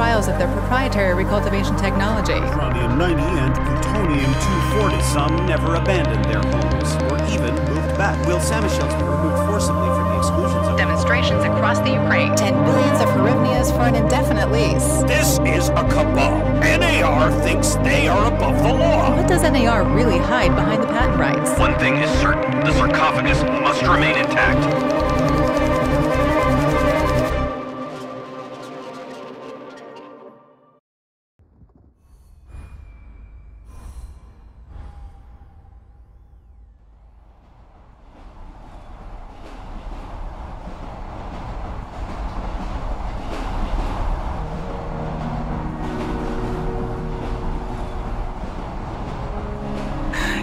trials of their proprietary recultivation technology. Uranium-90 and plutonium-240. Some never abandoned their homes, or even moved back. Will Samashells be removed forcibly from the exclusion zone? Demonstrations across the Ukraine. 10 billions of hryvnias for an indefinite lease. This is a cabal. NAR thinks they are above the law. What does NAR really hide behind the patent rights? One thing is certain. The sarcophagus must remain intact.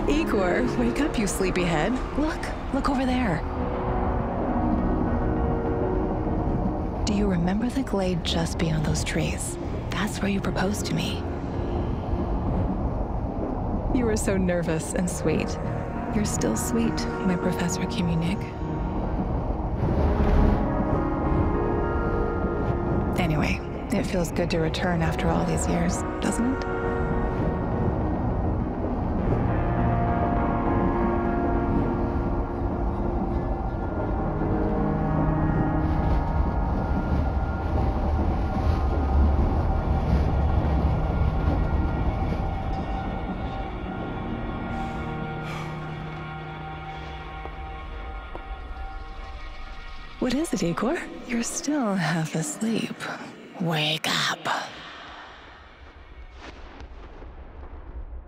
Igor, wake up, you sleepyhead. Look over there. Do you remember the glade just beyond those trees? That's where you proposed to me. You were so nervous and sweet. You're still sweet, my Professor Communic. Anyway, it feels good to return after all these years, doesn't it? What is it, Igor? You're still half asleep. Wake up.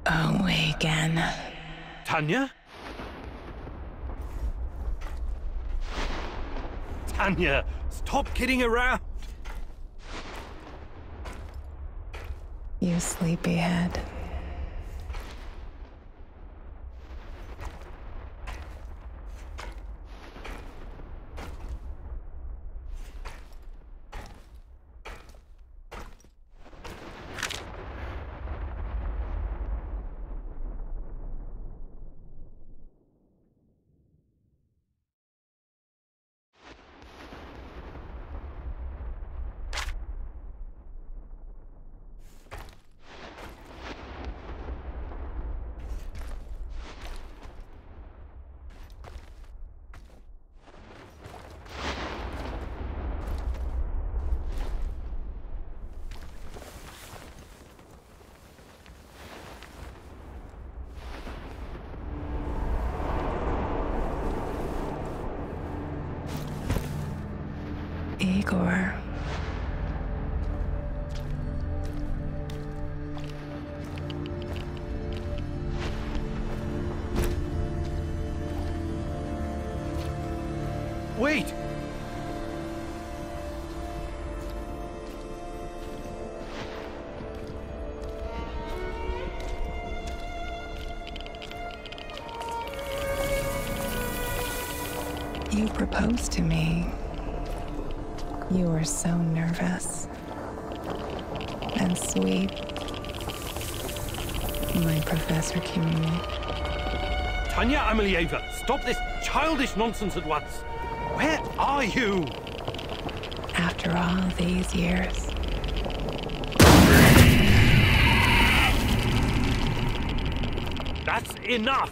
Awaken. Tanya? Tanya, stop kidding around. You sleepyhead. Igor. Wait! You proposed to me. You were so nervous and sweet, my Professor Communic. Tanya Amelieva, stop this childish nonsense at once. Where are you? After all these years. That's enough!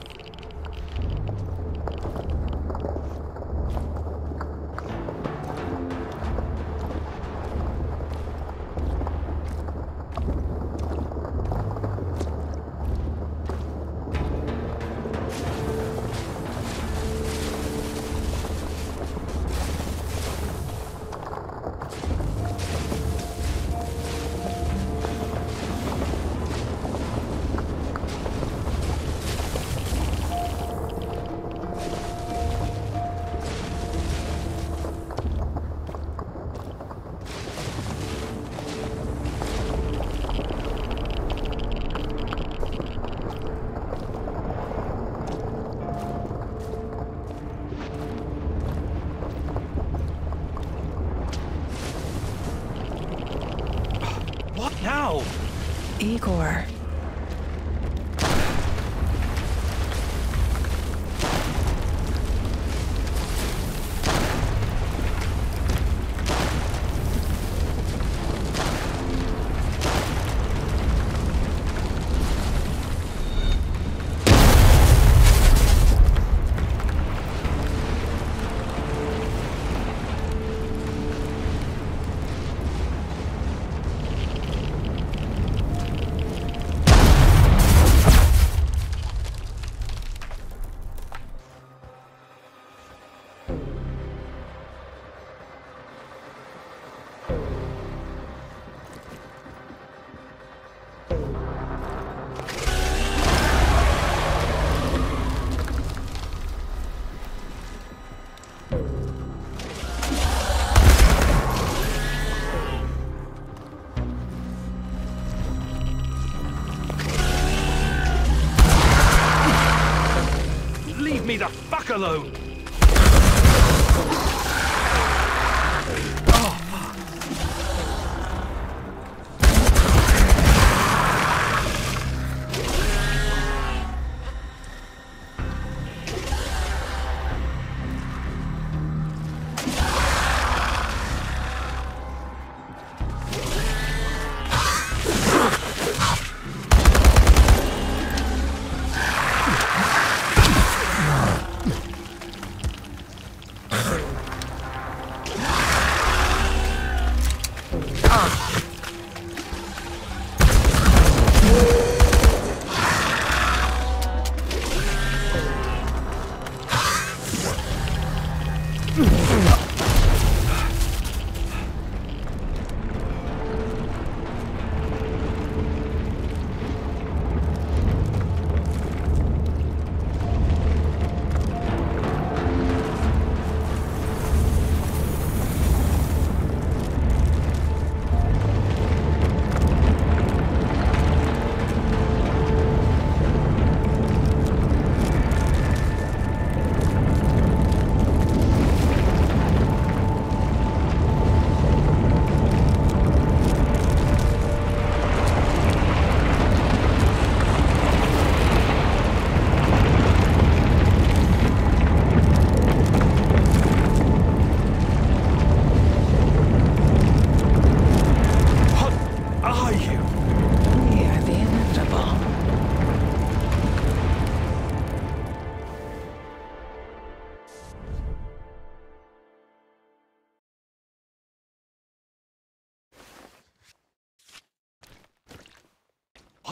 Now? Igor. me the fuck alone!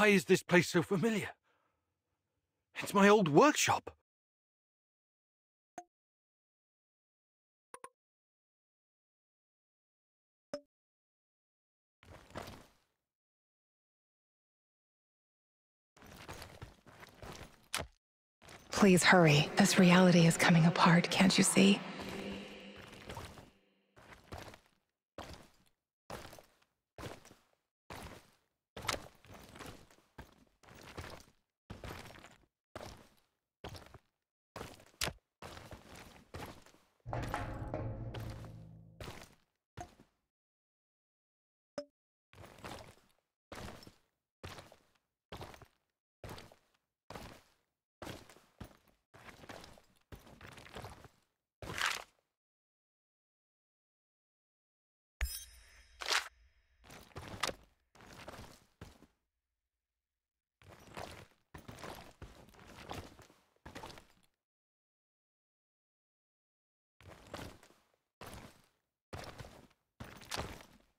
Why is this place so familiar? It's my old workshop. Please hurry. This reality is coming apart, can't you see?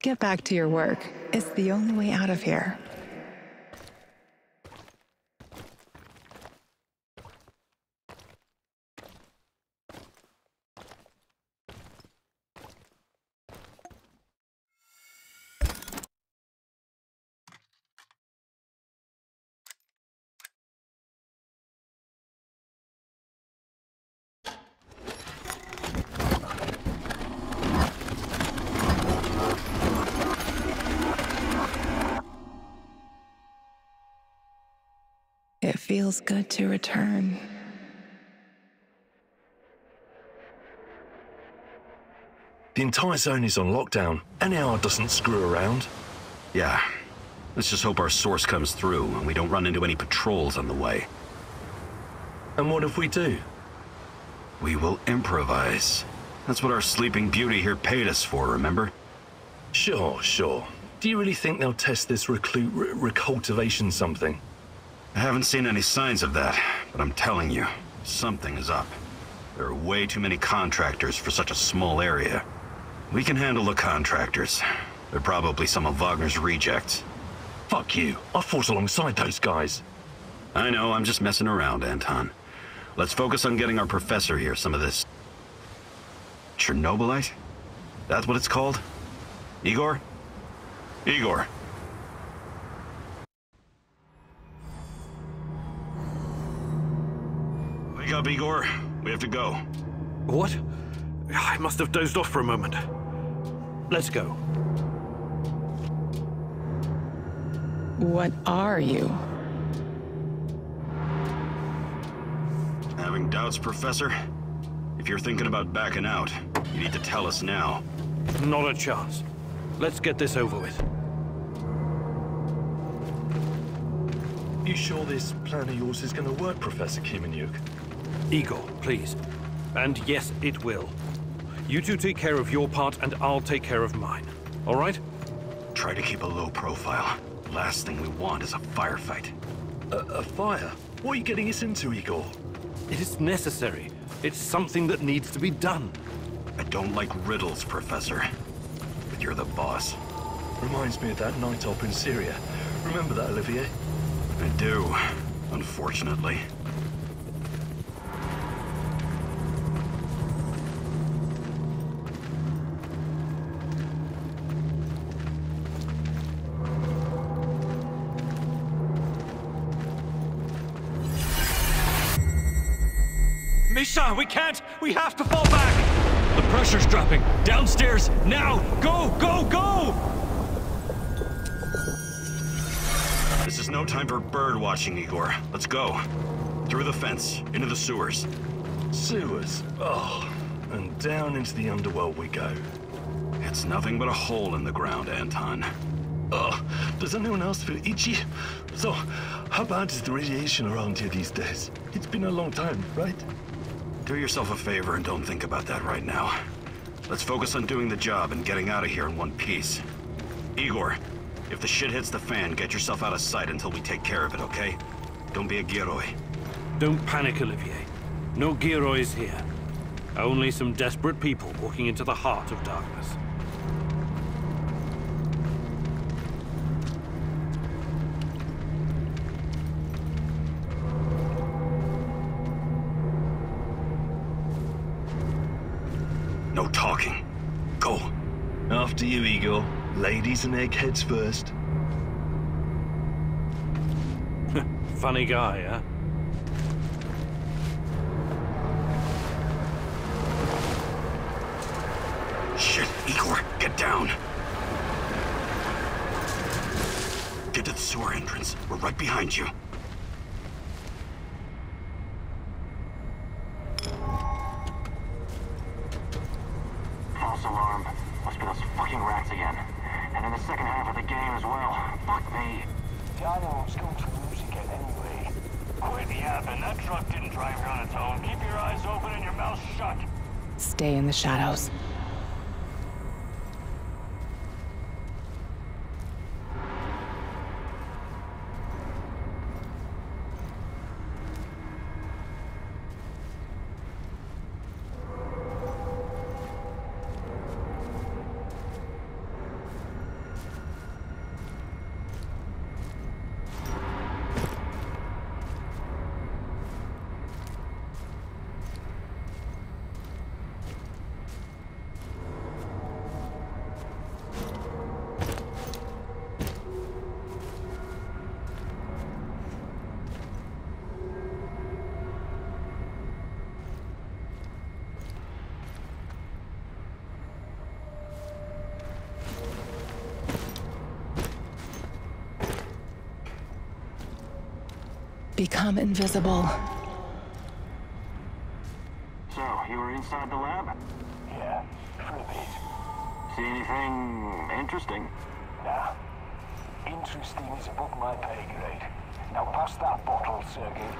Get back to your work. It's the only way out of here. It feels good to return. The entire zone is on lockdown, and AR doesn't screw around. Yeah. Let's just hope our source comes through and we don't run into any patrols on the way. And what if we do? We will improvise. That's what our Sleeping Beauty here paid us for, remember? Sure. Do you really think they'll test this recultivation something? I haven't seen any signs of that, but I'm telling you, something is up. There are way too many contractors for such a small area. We can handle the contractors. They're probably some of Wagner's rejects. Fuck you. I fought alongside those guys. I know, I'm just messing around, Anton. Let's focus on getting our professor here some of this... Chernobylite? That's what it's called? Igor? Igor. Wake up, Igor. We have to go. What? I must have dozed off for a moment. Let's go. What are you? Having doubts doubts, Professor? If you're thinking about backing out, you need to tell us now. Not a chance. Let's get this over with. You sure this plan of yours is going to work, Professor Kimenyuk? Igor, please. And yes, it will. You two take care of your part, and I'll take care of mine. All right? Try to keep a low profile. Last thing we want is a firefight. A fire? What are you getting us into, Igor? It is necessary. It's something that needs to be done. I don't like riddles, Professor. But you're the boss. Reminds me of that night op in Syria. Remember that, Olivier? I do, unfortunately. Misha, we can't! We have to fall back! The pressure's dropping. Downstairs, now! Go, go, go! This is no time for bird watching, Igor. Let's go. Through the fence, into the sewers. Sewers? Oh, and down into the underworld we go. It's nothing but a hole in the ground, Anton. Oh, does anyone else feel itchy? So, how bad is the radiation around here these days? It's been a long time, right? Do yourself a favor and don't think about that right now. Let's focus on doing the job and getting out of here in one piece. Igor, if the shit hits the fan, get yourself out of sight until we take care of it, okay? Don't be a Gyroi. Don't panic, Olivier. No Girois here. Only some desperate people walking into the heart of darkness. No talking. Go. After you, Igor. Ladies and eggheads first. Funny guy, huh? Shit, Igor, get down. Get to the sewer entrance. We're right behind you. False alarm. Must be those fucking rats again. And in the second half of the game as well. Fuck me. I know it's going to lose again anyway. Quit yapping. That truck didn't drive here on its own. Keep your eyes open and your mouth shut. Stay in the shadows. Become invisible. So, you were inside the lab? Yeah, for a bit. See anything interesting? Nah. Interesting is above my pay grade. Now pass that bottle, Sergey.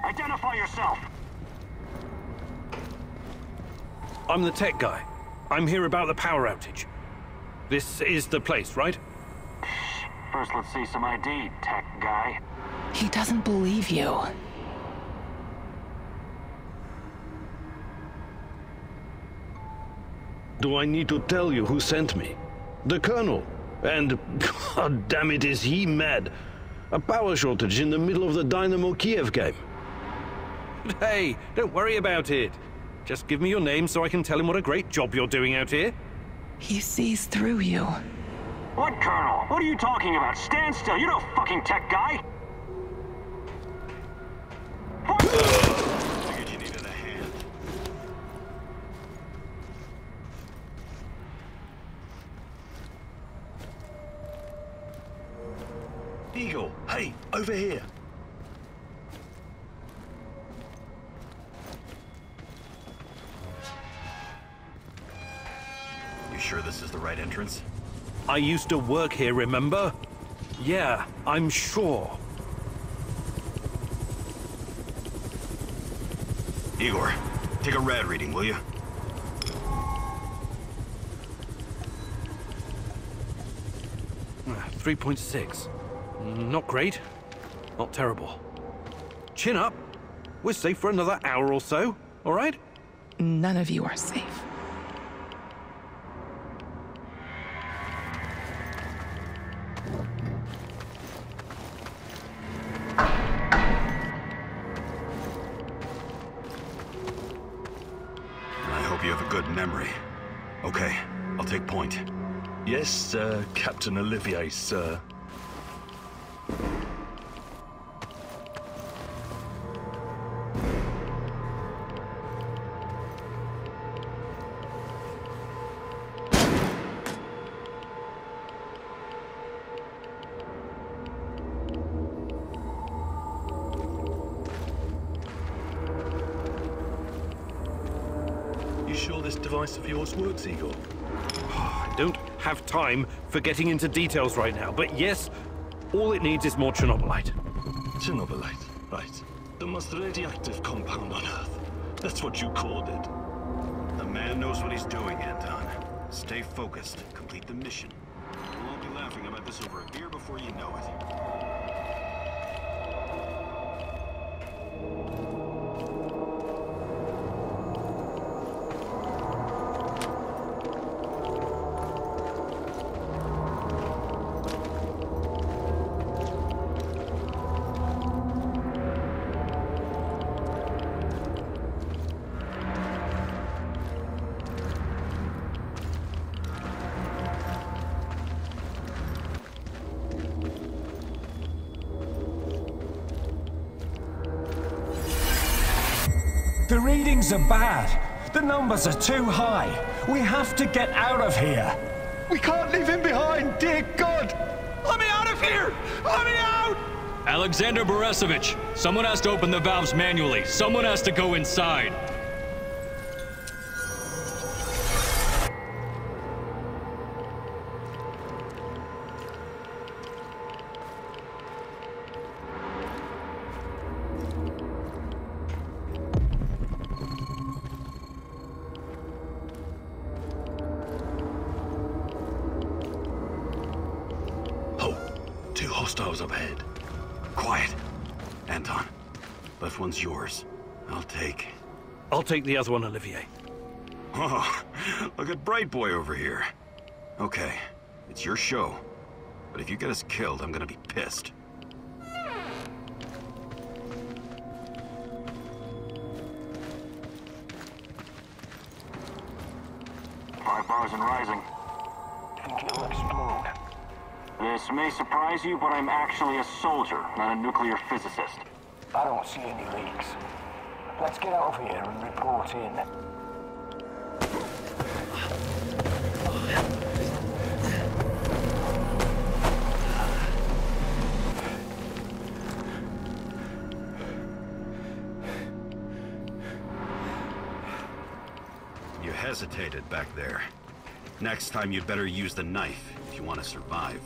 Identify yourself! I'm the tech guy. I'm here about the power outage. This is the place, right? First, let's see some ID, tech guy. He doesn't believe you. Do I need to tell you who sent me? The Colonel. And, god damn it, is he mad. A power shortage in the middle of the Dynamo Kiev game. Hey, don't worry about it. Just give me your name so I can tell him what a great job you're doing out here. He sees through you. What, Colonel? What are you talking about? Stand still. You're no fucking tech guy. Figured you needed a hand. Eagle, hey, over here. You sure this is the right entrance? I used to work here, remember? Yeah, I'm sure. Igor, take a rad reading, will you? Ah, 3.6. Not great. Not terrible. Chin up. We're safe for another hour or so, all right? None of you are safe. I hope you have a good memory. Okay, I'll take point. Yes, Captain Olivier, sir. You sure this device of yours works, Eagle? I don't have time for getting into details right now, but yes, all it needs is more Chernobylite. Chernobylite, right. The most radioactive compound on Earth. That's what you called it. The man knows what he's doing, Anton. Stay focused. Complete the mission. We'll all be laughing about this over a beer before you know it. The readings are bad. The numbers are too high. We have to get out of here. We can't leave him behind, dear God! Let me out of here! Let me out! Alexander Borisovich, someone has to open the valves manually. Someone has to go inside. Two hostiles up ahead. Quiet. Anton, left one's yours. I'll take the other one, Olivier. Oh, look at Bright Boy over here. Okay, it's your show. But if you get us killed, I'm gonna be pissed. Five bars and rising. Think it'll explode. This may surprise you, but I'm actually a soldier, not a nuclear physicist. I don't see any leaks. Let's get out of here and report in. You hesitated back there. Next time you'd better use the knife if you want to survive.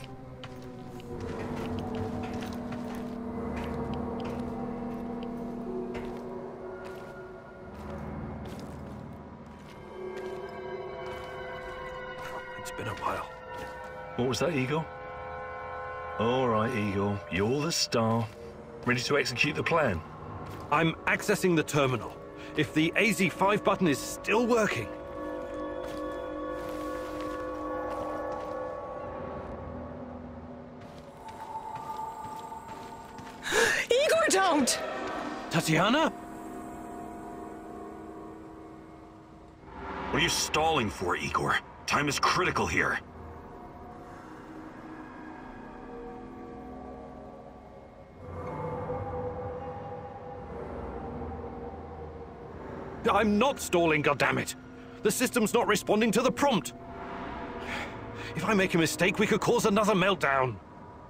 It's been a while. What was that, Eagle? All right, Igor. You're the star. Ready to execute the plan? I'm accessing the terminal. If the AZ5 button is still working... Igor, don't! Tatiana? What are you stalling for, Igor? Time is critical here. I'm not stalling, goddammit! The system's not responding to the prompt! If I make a mistake, we could cause another meltdown!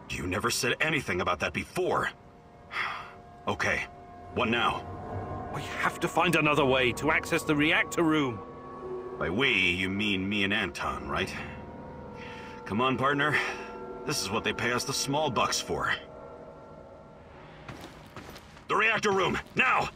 You never said anything about that before. Okay, what now? We have to find another way to access the reactor room. By we, you mean me and Anton, right? Come on, partner. This is what they pay us the small bucks for. The reactor room, now!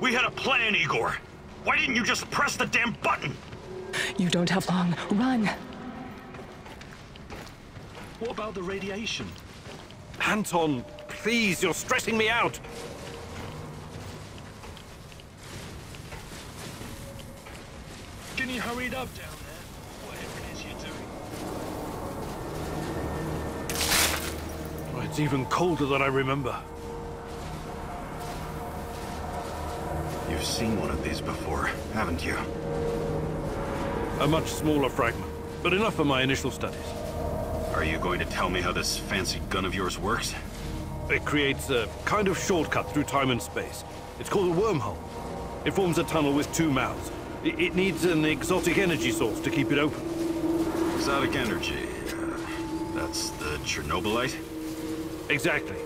We had a plan, Igor. Why didn't you just press the damn button? You don't have long. Run! What about the radiation? Anton, please, you're stressing me out! Can you hurry it up down there? Whatever it is you're doing. Oh, it's even colder than I remember. You've seen one of these before, haven't you? A much smaller fragment, but enough for my initial studies. Are you going to tell me how this fancy gun of yours works? It creates a kind of shortcut through time and space. It's called a wormhole. It forms a tunnel with two mouths. It needs an exotic energy source to keep it open. Exotic energy. That's the Chernobylite? Exactly.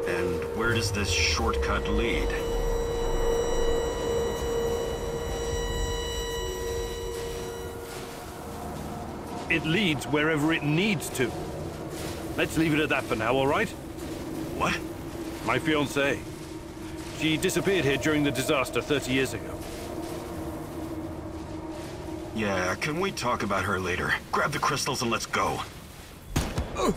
And where does this shortcut lead? It leads wherever it needs to. Let's leave it at that for now, all right? What? My fiancée. She disappeared here during the disaster 30 years ago. Yeah, can we talk about her later? Grab the crystals and let's go. My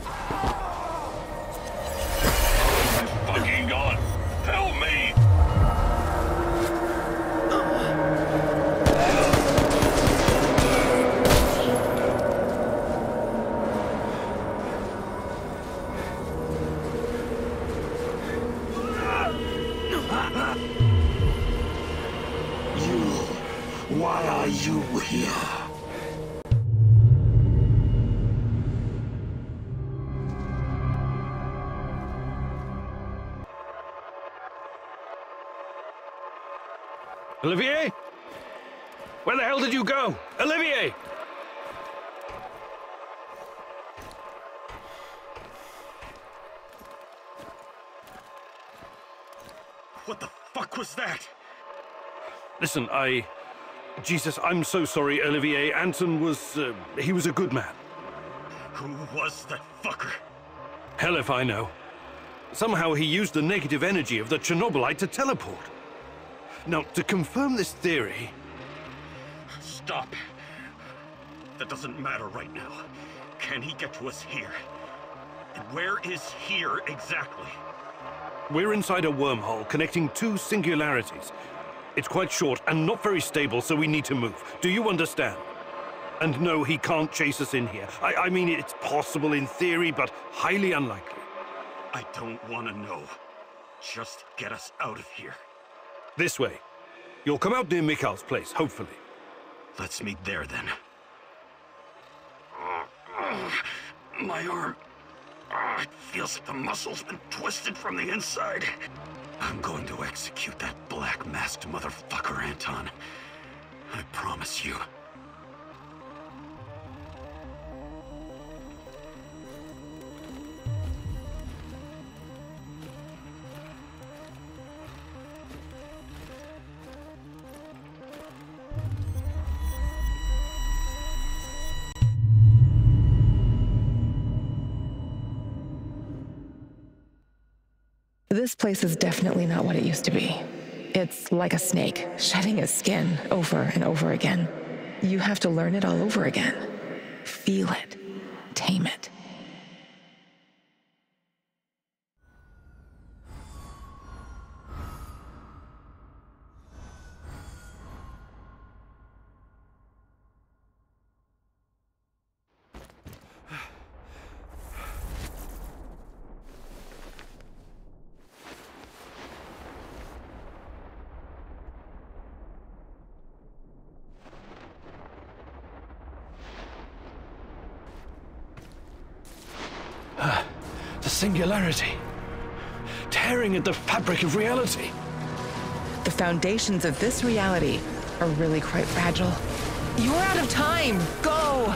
fucking God! Help me! Why are you here? Olivier? Where the hell did you go? Olivier! What the fuck was that? Listen, Jesus, I'm so sorry, Olivier. Anton was, he was a good man. Who was that fucker? Hell if I know. Somehow he used the negative energy of the Chernobylite to teleport. Now, to confirm this theory... Stop. That doesn't matter right now. Can he get to us here? And where is here exactly? We're inside a wormhole connecting two singularities. It's quite short and not very stable, so we need to move. Do you understand? And no, he can't chase us in here. I mean, it's possible in theory, but highly unlikely. I don't want to know. Just get us out of here. This way. You'll come out near Mikhail's place, hopefully. Let's meet there, then. My arm... it feels like the muscle's been twisted from the inside. I'm going to execute that black-masked motherfucker, Anton. I promise you. This place is definitely not what it used to be. It's like a snake, shedding its skin over and over again. You have to learn it all over again. Feel it. Tame it. The singularity. Tearing at the fabric of reality. The foundations of this reality are really quite fragile. You're out of time! Go!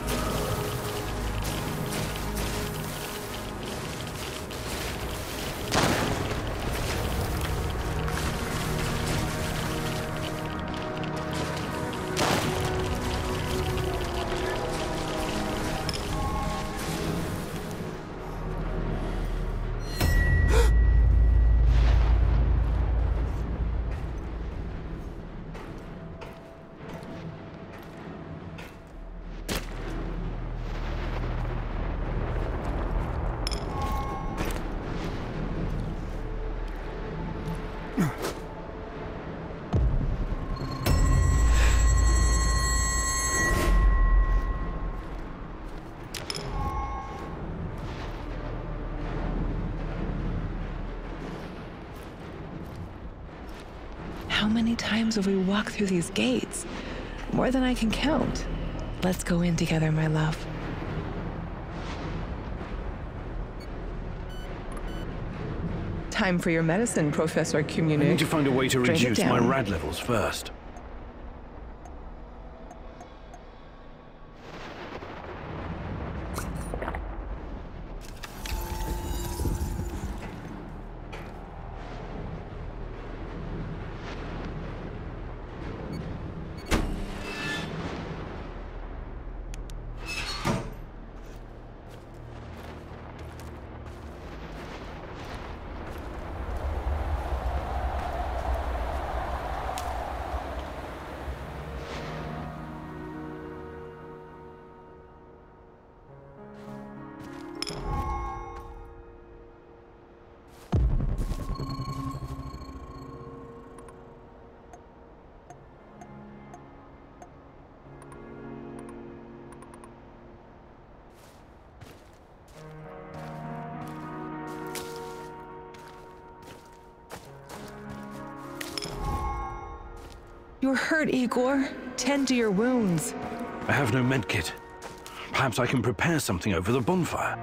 How many times have we walked through these gates? More than I can count. Let's go in together, my love. Time for your medicine, Professor Communic. I need to find a way to Drink it reduce my down. rad levels first. You're hurt, Igor. Tend to your wounds. I have no medkit. Perhaps I can prepare something over the bonfire.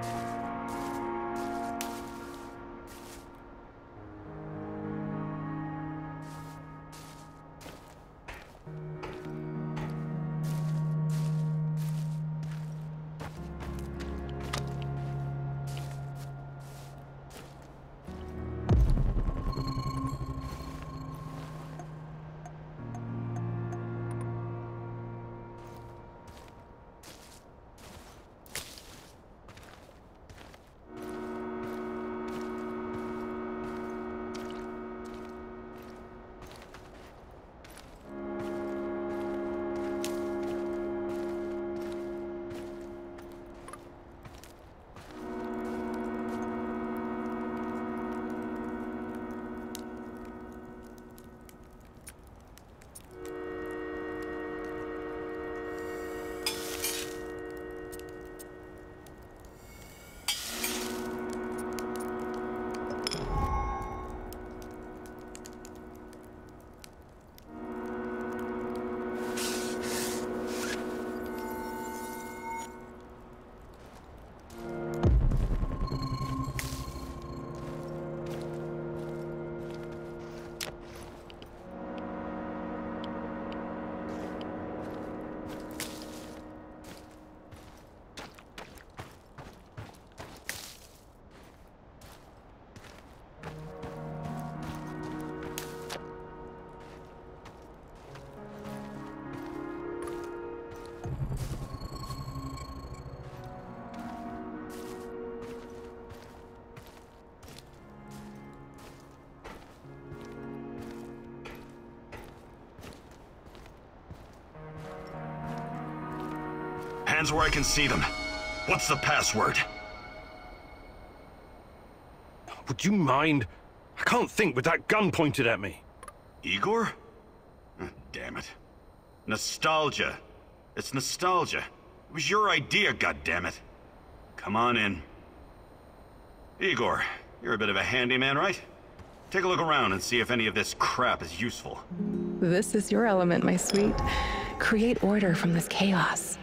hands where I can see them. What's the password? Would you mind? I can't think with that gun pointed at me. Igor? Damn it. Nostalgia. It's nostalgia. It was your idea, goddammit. Come on in. Igor, you're a bit of a handyman, right? Take a look around and see if any of this crap is useful. This is your element, my sweet. Create order from this chaos.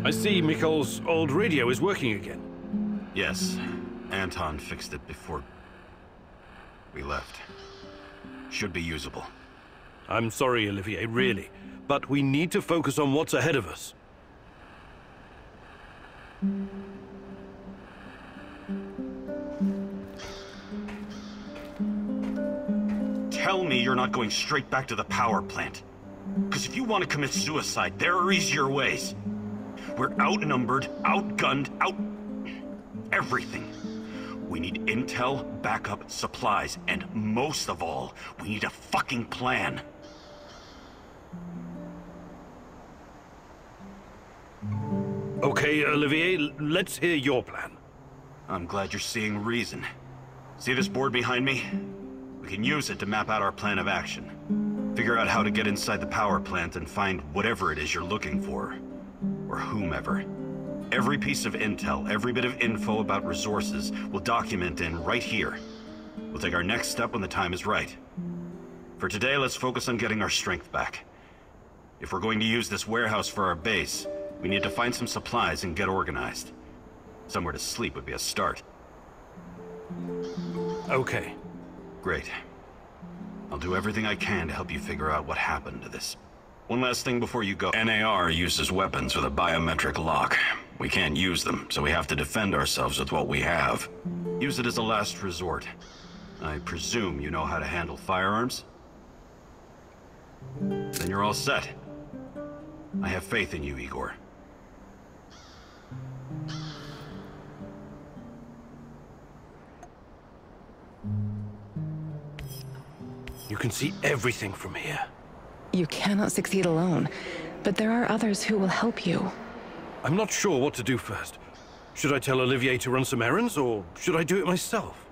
I see Mikhail's old radio is working again. Yes. Anton fixed it before we left. Should be usable. I'm sorry, Olivier, really. But we need to focus on what's ahead of us. Tell me you're not going straight back to the power plant. Because if you want to commit suicide, there are easier ways. We're outnumbered, outgunned, everything. We need intel, backup, supplies, and most of all, we need a fucking plan. Okay, Olivier, let's hear your plan. I'm glad you're seeing reason. See this board behind me? We can use it to map out our plan of action. Figure out how to get inside the power plant and find whatever it is you're looking for. Or whomever. Every piece of intel, every bit of info about resources, we'll document in right here. We'll take our next step when the time is right. For today, let's focus on getting our strength back. If we're going to use this warehouse for our base, we need to find some supplies and get organized. Somewhere to sleep would be a start. Okay. Great. I'll do everything I can to help you figure out what happened to this. One last thing before you go. NAR uses weapons with a biometric lock. We can't use them, so we have to defend ourselves with what we have. Use it as a last resort. I presume you know how to handle firearms? Then you're all set. I have faith in you, Igor. You can see everything from here. You cannot succeed alone, but there are others who will help you. I'm not sure what to do first. Should I tell Olivier to run some errands, or should I do it myself?